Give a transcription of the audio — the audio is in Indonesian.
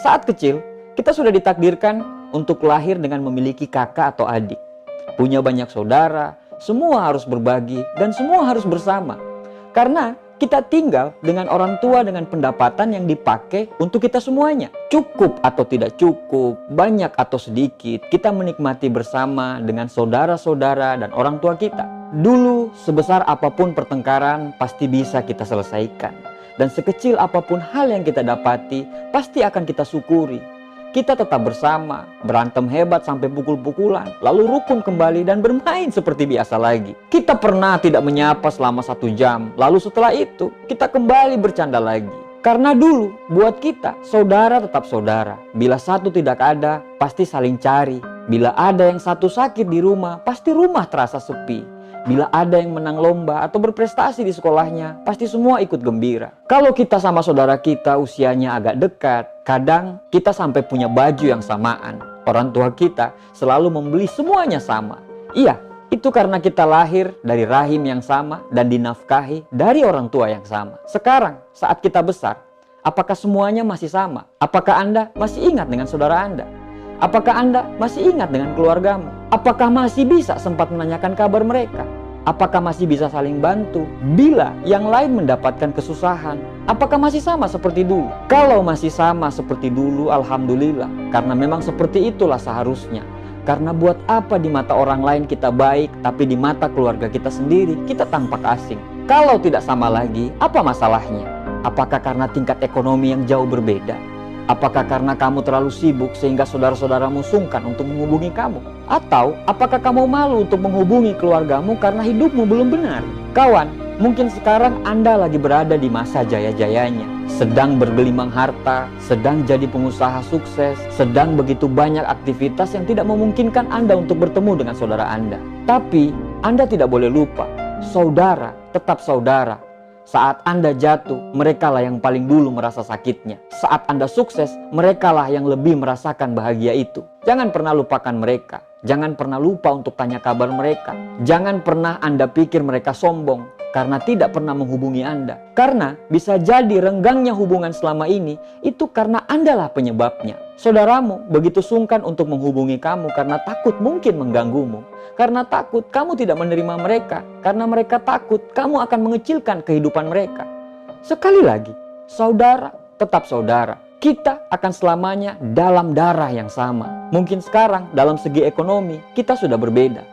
Saat kecil, kita sudah ditakdirkan untuk lahir dengan memiliki kakak atau adik. Punya banyak saudara, semua harus berbagi dan semua harus bersama. Karena kita tinggal dengan orang tua dengan pendapatan yang dipakai untuk kita semuanya. Cukup atau tidak cukup, banyak atau sedikit, kita menikmati bersama dengan saudara-saudara dan orang tua kita. Dulu, sebesar apapun pertengkaran pasti bisa kita selesaikan. Dan sekecil apapun hal yang kita dapati, pasti akan kita syukuri. Kita tetap bersama, berantem hebat sampai pukul-pukulan, lalu rukun kembali dan bermain seperti biasa lagi. Kita pernah tidak menyapa selama 1 jam, lalu setelah itu kita kembali bercanda lagi. Karena dulu, buat kita, saudara tetap saudara. Bila satu tidak ada, pasti saling cari. Bila ada yang satu sakit di rumah, pasti rumah terasa sepi. Bila ada yang menang lomba atau berprestasi di sekolahnya, pasti semua ikut gembira. Kalau kita sama saudara kita usianya agak dekat, kadang kita sampai punya baju yang samaan. Orang tua kita selalu membeli semuanya sama. Iya, itu karena kita lahir dari rahim yang sama dan dinafkahi dari orang tua yang sama. Sekarang, saat kita besar, apakah semuanya masih sama? Apakah Anda masih ingat dengan saudara Anda? Apakah Anda masih ingat dengan keluargamu? Apakah masih bisa sempat menanyakan kabar mereka? Apakah masih bisa saling bantu bila yang lain mendapatkan kesusahan? Apakah masih sama seperti dulu? Kalau masih sama seperti dulu, alhamdulillah. Karena memang seperti itulah seharusnya. Karena buat apa di mata orang lain kita baik, tapi di mata keluarga kita sendiri kita tampak asing? Kalau tidak sama lagi, apa masalahnya? Apakah karena tingkat ekonomi yang jauh berbeda? Apakah karena kamu terlalu sibuk sehingga saudara-saudaramu sungkan untuk menghubungi kamu? Atau apakah kamu malu untuk menghubungi keluargamu karena hidupmu belum benar? Kawan, mungkin sekarang Anda lagi berada di masa jaya-jayanya. Sedang bergelimang harta, sedang jadi pengusaha sukses, sedang begitu banyak aktivitas yang tidak memungkinkan Anda untuk bertemu dengan saudara Anda. Tapi Anda tidak boleh lupa, saudara tetap saudara. Saat Anda jatuh, merekalah yang paling dulu merasa sakitnya. Saat Anda sukses, merekalah yang lebih merasakan bahagia itu. Jangan pernah lupakan mereka. Jangan pernah lupa untuk tanya kabar mereka. Jangan pernah Anda pikir mereka sombong karena tidak pernah menghubungi Anda. Karena bisa jadi renggangnya hubungan selama ini itu karena Anda lah penyebabnya. Saudaramu begitu sungkan untuk menghubungi kamu karena takut mungkin mengganggumu. Karena takut kamu tidak menerima mereka. Karena mereka takut kamu akan mengecilkan kehidupan mereka. Sekali lagi, saudara tetap saudara. Kita akan selamanya dalam darah yang sama. Mungkin sekarang dalam segi ekonomi kita sudah berbeda.